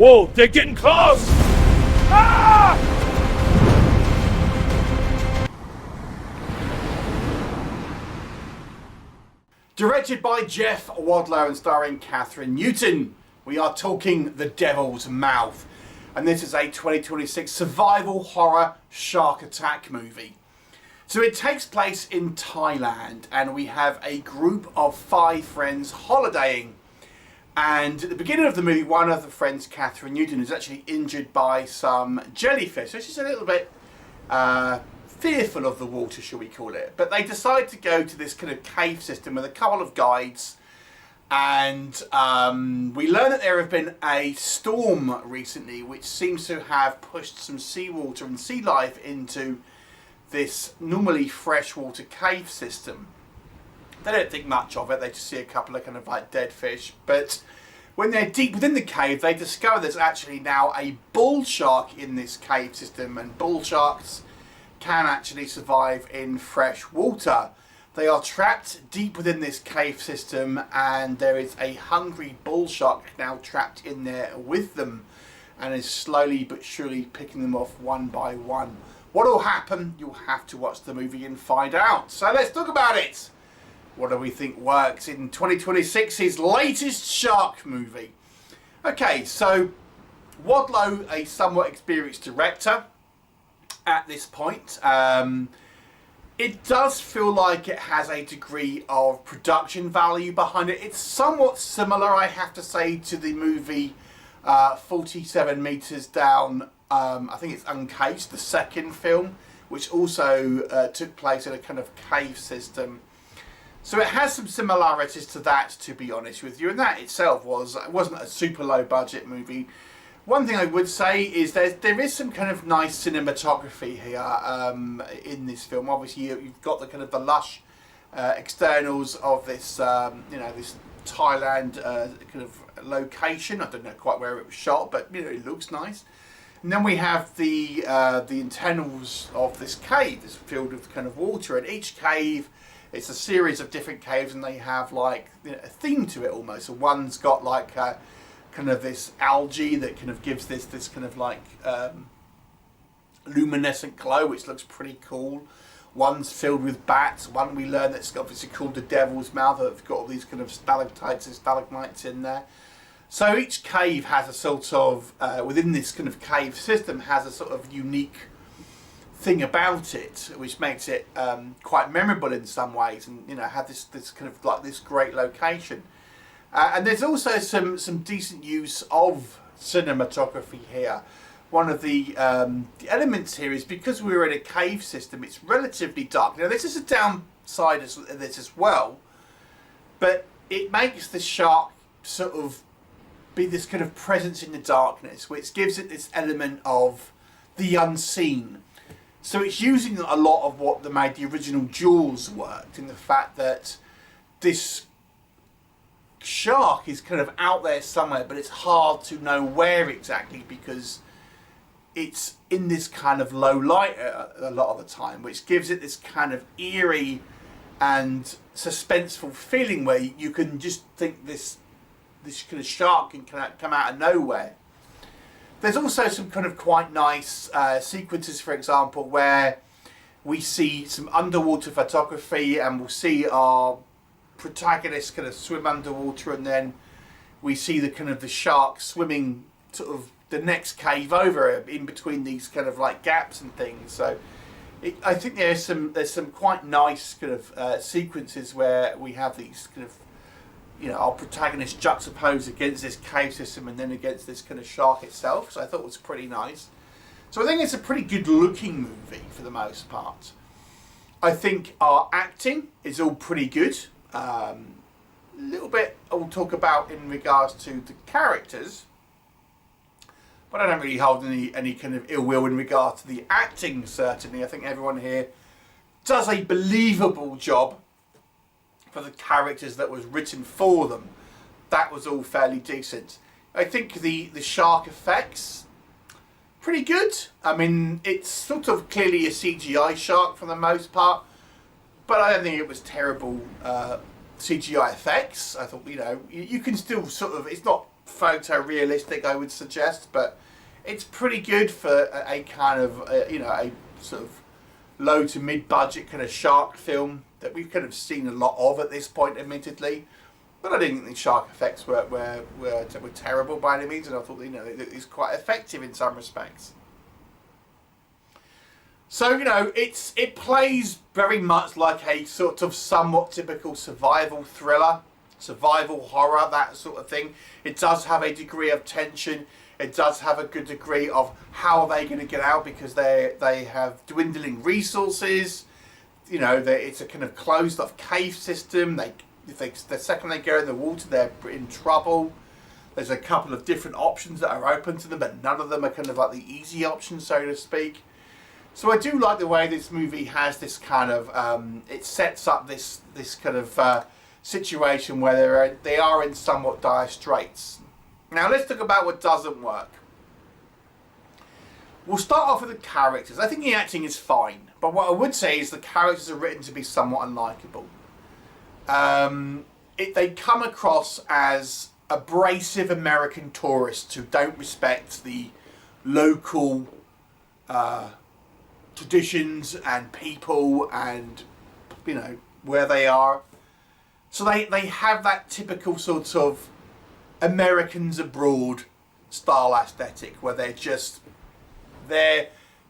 Whoa, they're getting close! Ah! Directed by Jeff Wadlow and starring Kathryn Newton, we are talking The Devil's Mouth. And this is a 2026 survival horror shark attack movie. So it takes place in Thailand, and we have a group of 5 friends holidaying. And at the beginning of the movie, one of the friends, Kathryn Newton, is actually injured by some jellyfish. So she's a little bit fearful of the water, shall we call it. But they decide to go to this kind of cave system with a couple of guides. And we learn that there have been a storm recently which seems to have pushed some seawater and sea life into this normally freshwater cave system. They don't think much of it, they just see a couple of kind of like dead fish. But when they're deep within the cave, they discover there's actually now a bull shark in this cave system, and bull sharks can actually survive in fresh water. They are trapped deep within this cave system, and there is a hungry bull shark now trapped in there with them and is slowly but surely picking them off one by one. What will happen? You'll have to watch the movie and find out. So let's talk about it. What do we think works in 2026's latest shark movie? Okay, so Wadlow, a somewhat experienced director at this point. It does feel like it has a degree of production value behind it. It's somewhat similar, I have to say, to the movie 47 Meters Down. I think it's Uncaged, the second film, which also took place in a kind of cave system. So it has some similarities to that, to be honest with you, and that itself wasn't a super low budget movie. One thing I would say is there is some kind of nice cinematography here in this film. Obviously, you've got the kind of the lush externals of this, this Thailand kind of location. I don't know quite where it was shot, but it looks nice. And then we have the internals of this cave, this filled with kind of water, and each cave, it's a series of different caves, and they have like a theme to it almost. So one's got like kind of this algae that kind of gives this kind of like luminescent glow, which looks pretty cool. One's filled with bats. One we learn that's obviously called the Devil's Mouth. That's got all these kind of stalactites and stalagmites in there. So each cave has a sort of within this kind of cave system has a sort of unique thing about it, which makes it quite memorable in some ways, and have this kind of like this great location. And there's also some decent use of cinematography here. One of the elements here is because we're in a cave system, it's relatively dark. Now this is a downside of this as well, but it makes the shark sort of be this kind of presence in the darkness, which gives it this element of the unseen. So it's using a lot of what made the original Jaws worked, in the fact that this shark is kind of out there somewhere, but it's hard to know where exactly because it's in this kind of low light a lot of the time, which gives it this kind of eerie and suspenseful feeling where you can just think this kind of shark can come out of nowhere. There's also some kind of quite nice sequences, for example, where we see some underwater photography, and we'll see our protagonist kind of swim underwater, and then we see the kind of the shark swimming sort of the next cave over in between these kind of like gaps and things. So I think there's some quite nice kind of sequences where we have these kind of our protagonist juxtaposed against this cave system and then against this kind of shark itself. So I thought it was pretty nice. So I think it's a pretty good looking movie for the most part. I think our acting is all pretty good. A little bit I'll talk about in regards to the characters, but I don't really hold any kind of ill will in regard to the acting, certainly. I think everyone here does a believable job for the characters that was written for them. That was all fairly decent. I think the shark effects, pretty good. I mean, it's sort of clearly a CGI shark for the most part, but I don't think it was terrible CGI effects. I thought, you can still sort of, it's not photorealistic, I would suggest, but it's pretty good for a kind of, you know, a sort of low to mid-budget kind of shark film that we've kind of seen a lot of at this point, admittedly. But I didn't think the shark effects were terrible by any means, and I thought, you know, it was quite effective in some respects. So, you know, it plays very much like a sort of somewhat typical survival thriller, survival horror, that sort of thing. It does have a degree of tension. It does have a good degree of how are they going to get out, because they have dwindling resources. You know, it's a kind of closed off cave system. The second they go in the water, they're in trouble. There's a couple of different options that are open to them, but none of them are kind of like the easy options, so to speak. So I do like the way this movie has this kind of, it sets up this kind of situation where they are in somewhat dire straits. Now let's talk about what doesn't work. We'll start off with the characters. I think the acting is fine, but what I would say is the characters are written to be somewhat unlikable. They come across as abrasive American tourists who don't respect the local traditions and people and, you know, where they are. So they have that typical sort of Americans abroad style aesthetic where they're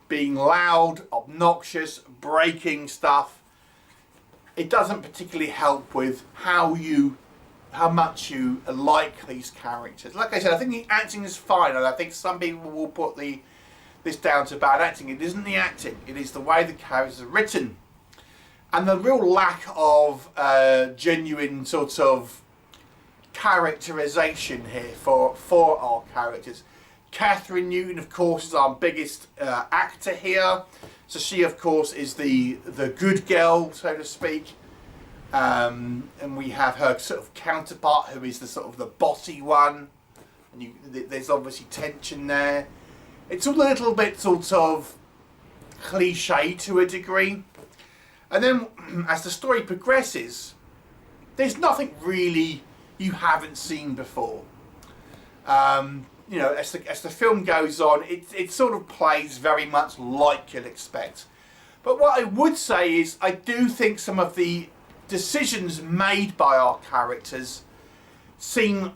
being loud, obnoxious, breaking stuff. It doesn't particularly help with how much you like these characters. Like I said, I think the acting is fine, and I think some people will put this down to bad acting. It isn't the acting, it is the way the characters are written. And the real lack of genuine sort of characterization here for our characters. Kathryn Newton, of course, is our biggest actor here. So she, of course, is the good girl, so to speak. And we have her sort of counterpart, who is the sort of the bossy one. And there's obviously tension there. It's all a little bit sort of cliche to a degree. And then as the story progresses, there's nothing really you haven't seen before. You know, as the film goes on, it sort of plays very much like you'd expect. But what I would say is I do think some of the decisions made by our characters seem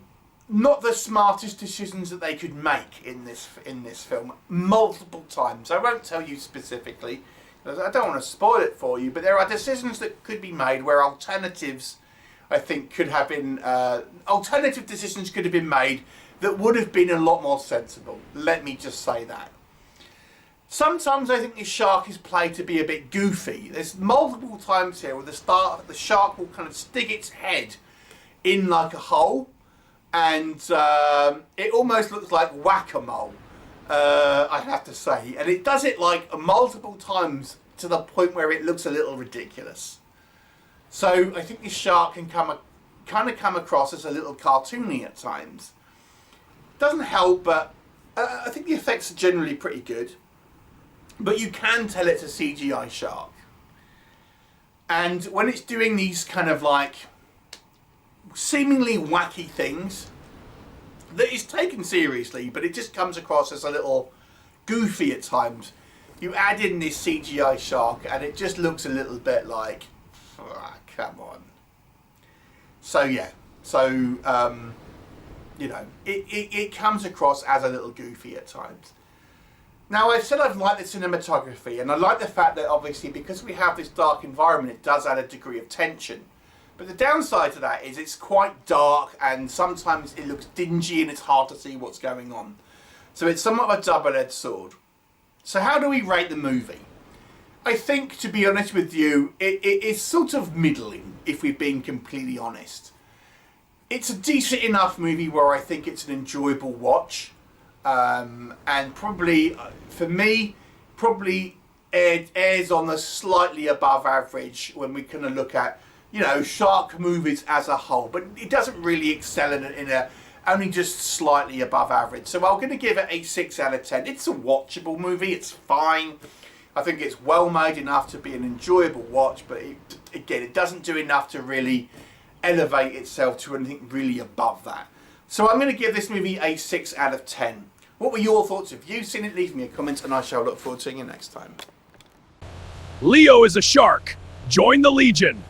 not the smartest decisions that they could make in this film multiple times. I won't tell you specifically, because I don't want to spoil it for you, but there are decisions that could be made where alternatives, I think, could have been, alternative decisions could have been made that would have been a lot more sensible. Let me just say that. Sometimes I think the shark is played to be a bit goofy. There's multiple times here where the shark will kind of stick its head in like a hole, and it almost looks like whack-a-mole, I have to say. And it does it like multiple times to the point where it looks a little ridiculous. So I think the shark can kind of come across as a little cartoony at times. Doesn't help, but I think the effects are generally pretty good. But you can tell it's a CGI shark. And when it's doing these kind of like seemingly wacky things, that is taken seriously, but it just comes across as a little goofy at times. You add in this CGI shark and it just looks a little bit like, come on. So yeah, you know, it comes across as a little goofy at times. Now, I've said I've liked the cinematography, and I like the fact that obviously because we have this dark environment, it does add a degree of tension. But the downside to that is it's quite dark, and sometimes it looks dingy and it's hard to see what's going on. So it's somewhat of a double-edged sword. So how do we rate the movie? I think, to be honest with you, it is sort of middling, if we're being completely honest. It's a decent enough movie where I think it's an enjoyable watch. And probably, for me, airs on the slightly above average when we kind of look at, you know, shark movies as a whole. But it doesn't really excel in a only just slightly above average. So I'm going to give it a 6 out of 10. It's a watchable movie. It's fine. I think it's well made enough to be an enjoyable watch. But again, it doesn't do enough to really elevate itself to anything really above that. So I'm going to give this movie a 6 out of 10. What were your thoughts? If you've seen it, leave me a comment and I shall look forward to seeing you next time. Leo is a shark. Join the Legion.